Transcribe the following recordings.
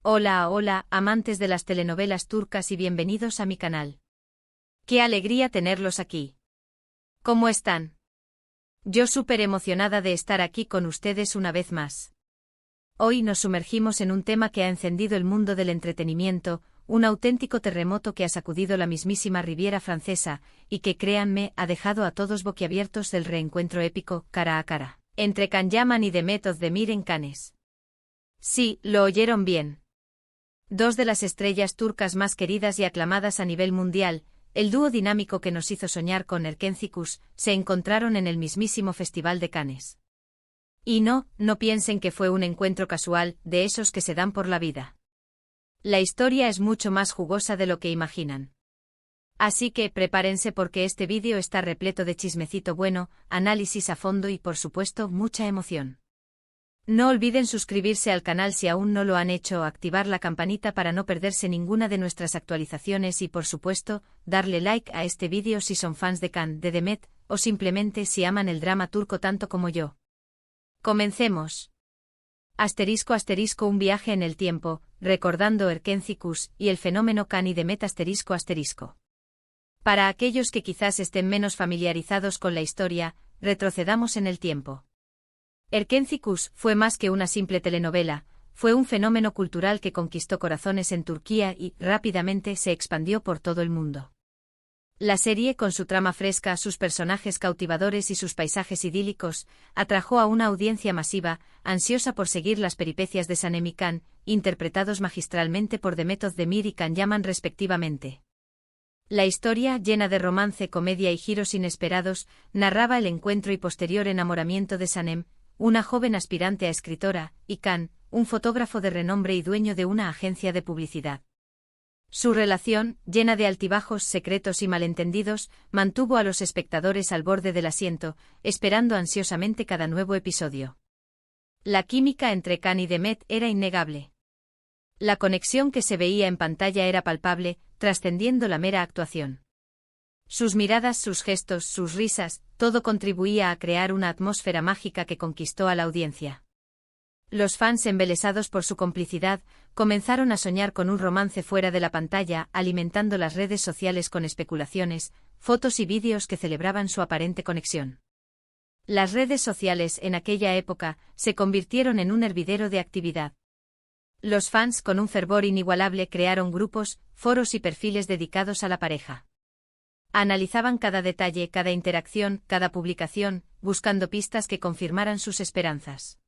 Hola, hola, amantes de las telenovelas turcas y bienvenidos a mi canal. ¡Qué alegría tenerlos aquí! ¿Cómo están? Yo súper emocionada de estar aquí con ustedes una vez más. Hoy nos sumergimos en un tema que ha encendido el mundo del entretenimiento, un auténtico terremoto que ha sacudido la mismísima Riviera Francesa, y que créanme, ha dejado a todos boquiabiertos del reencuentro épico, cara a cara, entre Can Yaman y Demet Özdemir en Cannes. Sí, lo oyeron bien. Dos de las estrellas turcas más queridas y aclamadas a nivel mundial, el dúo dinámico que nos hizo soñar con Erkencikus, se encontraron en el mismísimo Festival de Cannes. Y no piensen que fue un encuentro casual, de esos que se dan por la vida. La historia es mucho más jugosa de lo que imaginan. Así que prepárense porque este vídeo está repleto de chismecito bueno, análisis a fondo y por supuesto mucha emoción. No olviden suscribirse al canal si aún no lo han hecho o activar la campanita para no perderse ninguna de nuestras actualizaciones y por supuesto, darle like a este vídeo si son fans de Can, de Demet, o simplemente si aman el drama turco tanto como yo. Comencemos. Un viaje en el tiempo, recordando Erkencikus y el fenómeno Can y Demet ***. Para aquellos que quizás estén menos familiarizados con la historia, retrocedamos en el tiempo. Erkencikus fue más que una simple telenovela, fue un fenómeno cultural que conquistó corazones en Turquía y, rápidamente, se expandió por todo el mundo. La serie, con su trama fresca, sus personajes cautivadores y sus paisajes idílicos, atrajo a una audiencia masiva, ansiosa por seguir las peripecias de Sanem y Can, interpretados magistralmente por Demet Özdemir y Can Yaman respectivamente. La historia, llena de romance, comedia y giros inesperados, narraba el encuentro y posterior enamoramiento de Sanem, una joven aspirante a escritora, y Can, un fotógrafo de renombre y dueño de una agencia de publicidad. Su relación, llena de altibajos, secretos y malentendidos, mantuvo a los espectadores al borde del asiento, esperando ansiosamente cada nuevo episodio. La química entre Can y Demet era innegable. La conexión que se veía en pantalla era palpable, trascendiendo la mera actuación. Sus miradas, sus gestos, sus risas, todo contribuía a crear una atmósfera mágica que conquistó a la audiencia. Los fans, embelesados por su complicidad, comenzaron a soñar con un romance fuera de la pantalla, alimentando las redes sociales con especulaciones, fotos y vídeos que celebraban su aparente conexión. Las redes sociales en aquella época se convirtieron en un hervidero de actividad. Los fans, con un fervor inigualable, crearon grupos, foros y perfiles dedicados a la pareja. Analizaban cada detalle, cada interacción, cada publicación, buscando pistas que confirmaran sus esperanzas.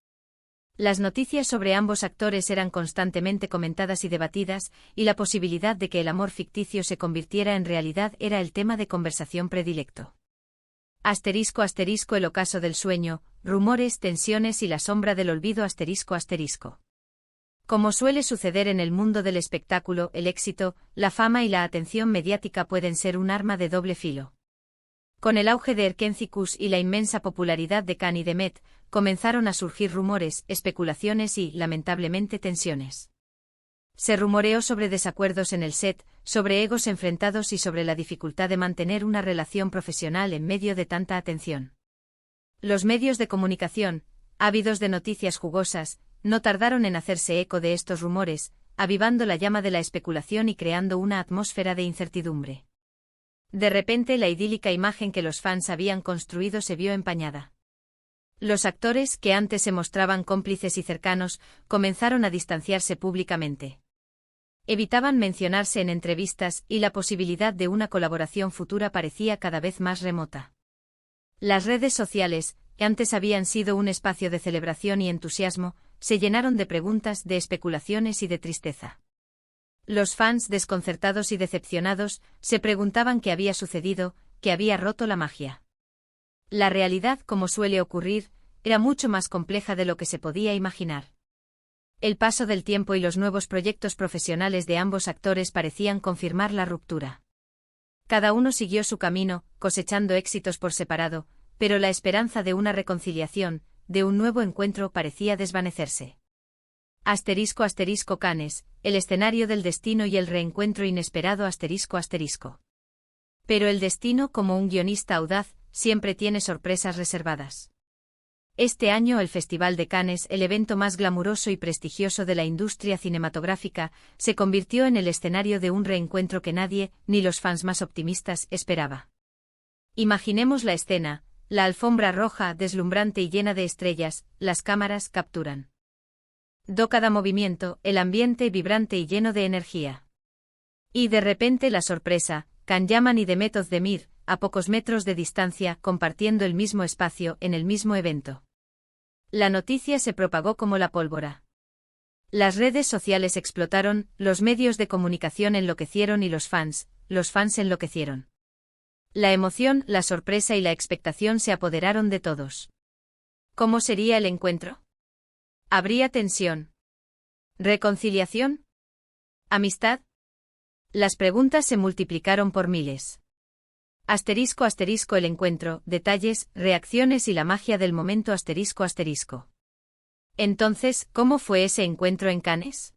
Las noticias sobre ambos actores eran constantemente comentadas y debatidas, y la posibilidad de que el amor ficticio se convirtiera en realidad era el tema de conversación predilecto. ***, el ocaso del sueño, rumores, tensiones y la sombra del olvido ***. Como suele suceder en el mundo del espectáculo, el éxito, la fama y la atención mediática pueden ser un arma de doble filo. Con el auge de Erkencikus y la inmensa popularidad de Can y Demet, comenzaron a surgir rumores, especulaciones y, lamentablemente, tensiones. Se rumoreó sobre desacuerdos en el set, sobre egos enfrentados y sobre la dificultad de mantener una relación profesional en medio de tanta atención. Los medios de comunicación, ávidos de noticias jugosas, no tardaron en hacerse eco de estos rumores, avivando la llama de la especulación y creando una atmósfera de incertidumbre. De repente, la idílica imagen que los fans habían construido se vio empañada. Los actores, que antes se mostraban cómplices y cercanos, comenzaron a distanciarse públicamente. Evitaban mencionarse en entrevistas y la posibilidad de una colaboración futura parecía cada vez más remota. Las redes sociales, que antes habían sido un espacio de celebración y entusiasmo, se llenaron de preguntas, de especulaciones y de tristeza. Los fans, desconcertados y decepcionados, se preguntaban qué había sucedido, qué había roto la magia. La realidad, como suele ocurrir, era mucho más compleja de lo que se podía imaginar. El paso del tiempo y los nuevos proyectos profesionales de ambos actores parecían confirmar la ruptura. Cada uno siguió su camino, cosechando éxitos por separado, pero la esperanza de una reconciliación, de un nuevo encuentro, parecía desvanecerse. Cannes, el escenario del destino y el reencuentro inesperado ***. Pero el destino, como un guionista audaz, siempre tiene sorpresas reservadas. Este año el Festival de Cannes, el evento más glamuroso y prestigioso de la industria cinematográfica, se convirtió en el escenario de un reencuentro que nadie, ni los fans más optimistas, esperaba. Imaginemos la escena, la alfombra roja, deslumbrante y llena de estrellas, las cámaras capturan cada movimiento, el ambiente vibrante y lleno de energía. Y de repente la sorpresa, Can Yaman y Demet Özdemir, a pocos metros de distancia, compartiendo el mismo espacio, en el mismo evento. La noticia se propagó como la pólvora. Las redes sociales explotaron, los medios de comunicación enloquecieron y los fans enloquecieron. La emoción, la sorpresa y la expectación se apoderaron de todos. ¿Cómo sería el encuentro? ¿Habría tensión? ¿Reconciliación? ¿Amistad? Las preguntas se multiplicaron por miles. Asterisco asterisco el encuentro, detalles, reacciones y la magia del momento asterisco asterisco. Entonces, ¿cómo fue ese encuentro en Cannes?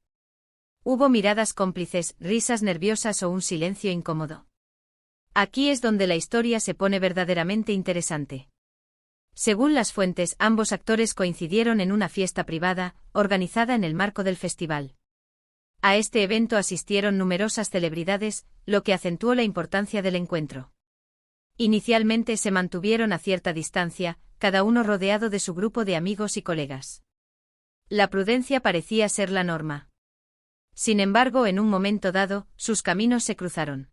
¿Hubo miradas cómplices, risas nerviosas o un silencio incómodo? Aquí es donde la historia se pone verdaderamente interesante. Según las fuentes, ambos actores coincidieron en una fiesta privada, organizada en el marco del festival. A este evento asistieron numerosas celebridades, lo que acentuó la importancia del encuentro. Inicialmente se mantuvieron a cierta distancia, cada uno rodeado de su grupo de amigos y colegas. La prudencia parecía ser la norma. Sin embargo, en un momento dado, sus caminos se cruzaron.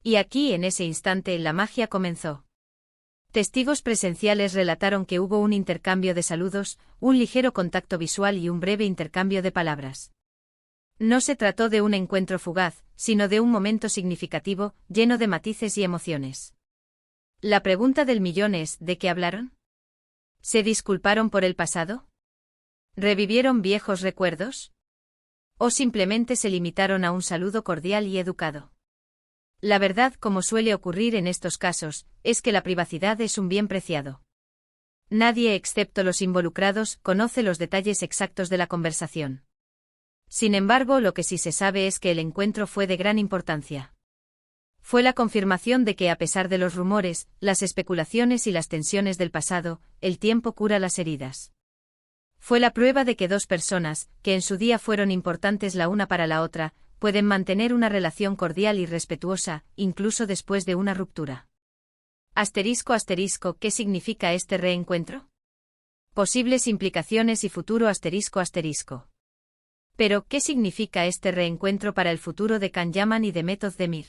Y aquí, en ese instante, la magia comenzó. Testigos presenciales relataron que hubo un intercambio de saludos, un ligero contacto visual y un breve intercambio de palabras. No se trató de un encuentro fugaz, sino de un momento significativo, lleno de matices y emociones. La pregunta del millón es, ¿de qué hablaron? ¿Se disculparon por el pasado? ¿Revivieron viejos recuerdos? ¿O simplemente se limitaron a un saludo cordial y educado? La verdad, como suele ocurrir en estos casos, es que la privacidad es un bien preciado. Nadie excepto los involucrados conoce los detalles exactos de la conversación. Sin embargo, lo que sí se sabe es que el encuentro fue de gran importancia. Fue la confirmación de que a pesar de los rumores, las especulaciones y las tensiones del pasado, el tiempo cura las heridas. Fue la prueba de que dos personas, que en su día fueron importantes la una para la otra, pueden mantener una relación cordial y respetuosa, incluso después de una ruptura. Asterisco asterisco, ¿qué significa este reencuentro? Posibles implicaciones y futuro asterisco asterisco. Pero, ¿qué significa este reencuentro para el futuro de Can Yaman y Demet Özdemir?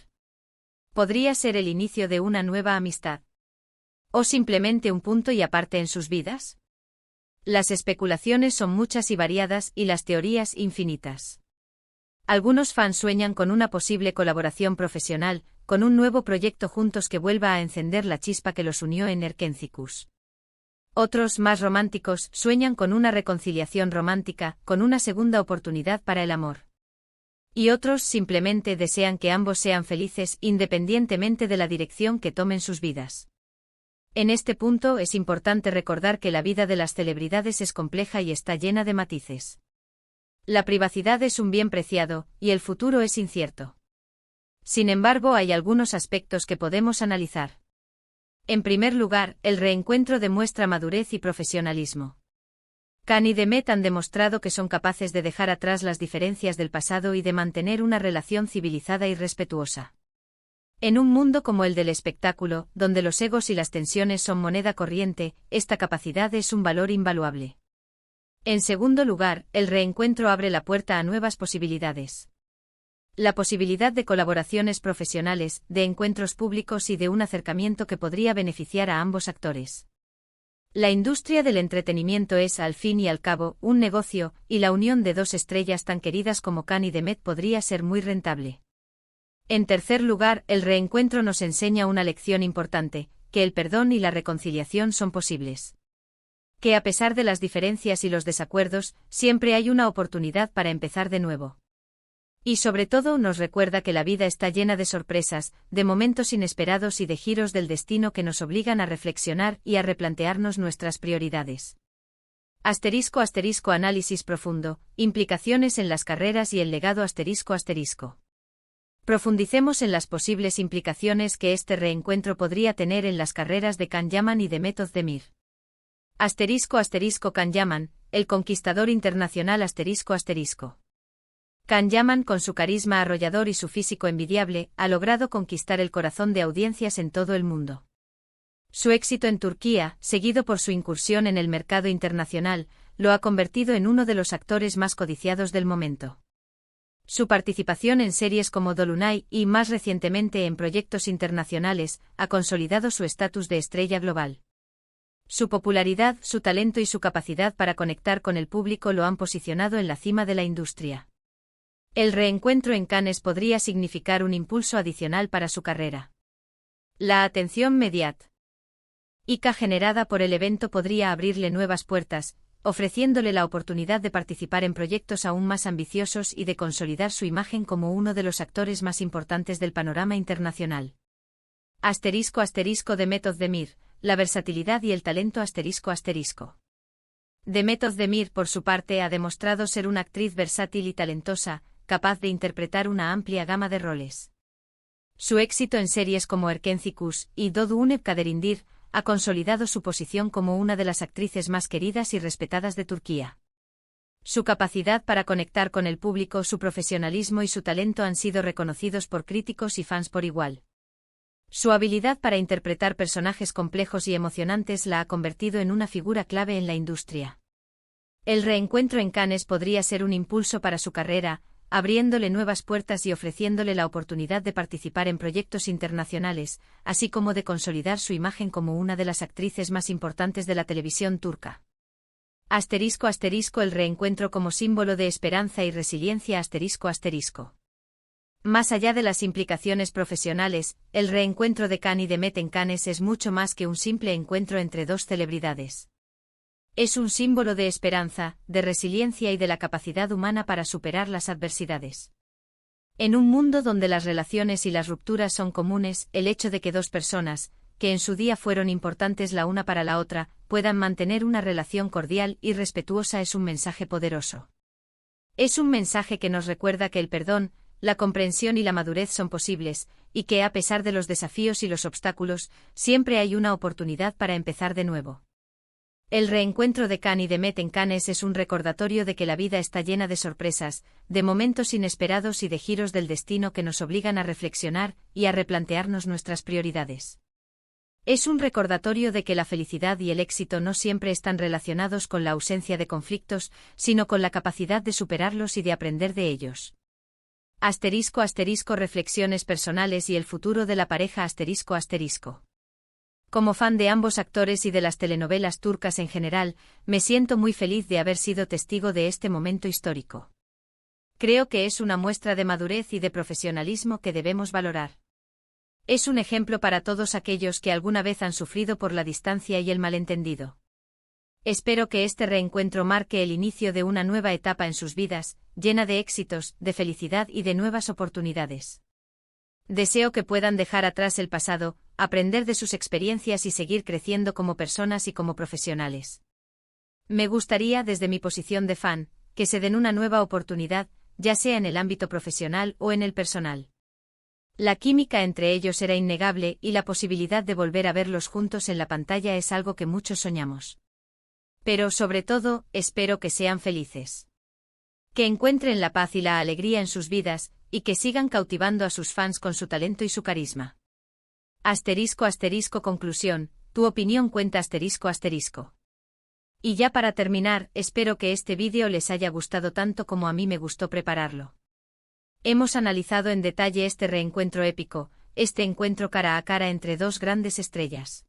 ¿Podría ser el inicio de una nueva amistad? ¿O simplemente un punto y aparte en sus vidas? Las especulaciones son muchas y variadas y las teorías infinitas. Algunos fans sueñan con una posible colaboración profesional, con un nuevo proyecto juntos que vuelva a encender la chispa que los unió en Erkentzicus. Otros, más románticos, sueñan con una reconciliación romántica, con una segunda oportunidad para el amor. Y otros simplemente desean que ambos sean felices independientemente de la dirección que tomen sus vidas. En este punto es importante recordar que la vida de las celebridades es compleja y está llena de matices. La privacidad es un bien preciado, y el futuro es incierto. Sin embargo, hay algunos aspectos que podemos analizar. En primer lugar, el reencuentro demuestra madurez y profesionalismo. Can y Demet han demostrado que son capaces de dejar atrás las diferencias del pasado y de mantener una relación civilizada y respetuosa. En un mundo como el del espectáculo, donde los egos y las tensiones son moneda corriente, esta capacidad es un valor invaluable. En segundo lugar, el reencuentro abre la puerta a nuevas posibilidades. La posibilidad de colaboraciones profesionales, de encuentros públicos y de un acercamiento que podría beneficiar a ambos actores. La industria del entretenimiento es, al fin y al cabo, un negocio, y la unión de dos estrellas tan queridas como Can y Demet podría ser muy rentable. En tercer lugar, el reencuentro nos enseña una lección importante, que el perdón y la reconciliación son posibles. Que a pesar de las diferencias y los desacuerdos, siempre hay una oportunidad para empezar de nuevo. Y sobre todo nos recuerda que la vida está llena de sorpresas, de momentos inesperados y de giros del destino que nos obligan a reflexionar y a replantearnos nuestras prioridades. Asterisco asterisco análisis profundo, implicaciones en las carreras y el legado asterisco asterisco. Profundicemos en las posibles implicaciones que este reencuentro podría tener en las carreras de Can Yaman y Demet Özdemir. Can Yaman, el conquistador internacional Can Yaman, con su carisma arrollador y su físico envidiable, ha logrado conquistar el corazón de audiencias en todo el mundo. Su éxito en Turquía, seguido por su incursión en el mercado internacional, lo ha convertido en uno de los actores más codiciados del momento. Su participación en series como Dolunay y, más recientemente, en proyectos internacionales, ha consolidado su estatus de estrella global. Su popularidad, su talento y su capacidad para conectar con el público lo han posicionado en la cima de la industria. El reencuentro en Cannes podría significar un impulso adicional para su carrera. La atención mediática generada por el evento podría abrirle nuevas puertas, ofreciéndole la oportunidad de participar en proyectos aún más ambiciosos y de consolidar su imagen como uno de los actores más importantes del panorama internacional. Demet Özdemir, la versatilidad y el talento Demet Özdemir, por su parte, ha demostrado ser una actriz versátil y talentosa, capaz de interpretar una amplia gama de roles. Su éxito en series como Erkenci y Doğduğun Kaderindir ha consolidado su posición como una de las actrices más queridas y respetadas de Turquía. Su capacidad para conectar con el público, su profesionalismo y su talento han sido reconocidos por críticos y fans por igual. Su habilidad para interpretar personajes complejos y emocionantes la ha convertido en una figura clave en la industria. El reencuentro en Cannes podría ser un impulso para su carrera, abriéndole nuevas puertas y ofreciéndole la oportunidad de participar en proyectos internacionales, así como de consolidar su imagen como una de las actrices más importantes de la televisión turca. El reencuentro como símbolo de esperanza y resiliencia. Más allá de las implicaciones profesionales, el reencuentro de Can y Demet en Cannes es mucho más que un simple encuentro entre dos celebridades. Es un símbolo de esperanza, de resiliencia y de la capacidad humana para superar las adversidades. En un mundo donde las relaciones y las rupturas son comunes, el hecho de que dos personas, que en su día fueron importantes la una para la otra, puedan mantener una relación cordial y respetuosa es un mensaje poderoso. Es un mensaje que nos recuerda que el perdón, la comprensión y la madurez son posibles, y que a pesar de los desafíos y los obstáculos, siempre hay una oportunidad para empezar de nuevo. El reencuentro de Can y Demet en Cannes es un recordatorio de que la vida está llena de sorpresas, de momentos inesperados y de giros del destino que nos obligan a reflexionar y a replantearnos nuestras prioridades. Es un recordatorio de que la felicidad y el éxito no siempre están relacionados con la ausencia de conflictos, sino con la capacidad de superarlos y de aprender de ellos. Reflexiones personales y el futuro de la pareja. Como fan de ambos actores y de las telenovelas turcas en general, me siento muy feliz de haber sido testigo de este momento histórico. Creo que es una muestra de madurez y de profesionalismo que debemos valorar. Es un ejemplo para todos aquellos que alguna vez han sufrido por la distancia y el malentendido. Espero que este reencuentro marque el inicio de una nueva etapa en sus vidas, llena de éxitos, de felicidad y de nuevas oportunidades. Deseo que puedan dejar atrás el pasado, aprender de sus experiencias y seguir creciendo como personas y como profesionales. Me gustaría, desde mi posición de fan, que se den una nueva oportunidad, ya sea en el ámbito profesional o en el personal. La química entre ellos era innegable y la posibilidad de volver a verlos juntos en la pantalla es algo que muchos soñamos. Pero, sobre todo, espero que sean felices. Que encuentren la paz y la alegría en sus vidas, y que sigan cautivando a sus fans con su talento y su carisma. Conclusión, tu opinión cuenta. Y ya para terminar, espero que este vídeo les haya gustado tanto como a mí me gustó prepararlo. Hemos analizado en detalle este reencuentro épico, este encuentro cara a cara entre dos grandes estrellas.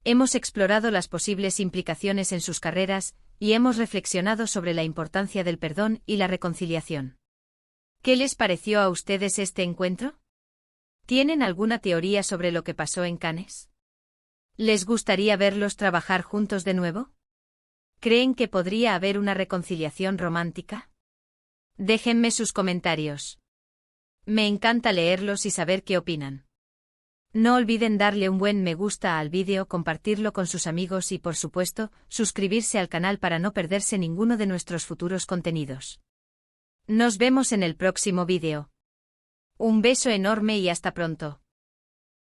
Hemos explorado las posibles implicaciones en sus carreras, y hemos reflexionado sobre la importancia del perdón y la reconciliación. ¿Qué les pareció a ustedes este encuentro? ¿Tienen alguna teoría sobre lo que pasó en Cannes? ¿Les gustaría verlos trabajar juntos de nuevo? ¿Creen que podría haber una reconciliación romántica? Déjenme sus comentarios. Me encanta leerlos y saber qué opinan. No olviden darle un buen me gusta al vídeo, compartirlo con sus amigos y, por supuesto, suscribirse al canal para no perderse ninguno de nuestros futuros contenidos. Nos vemos en el próximo vídeo. Un beso enorme y hasta pronto.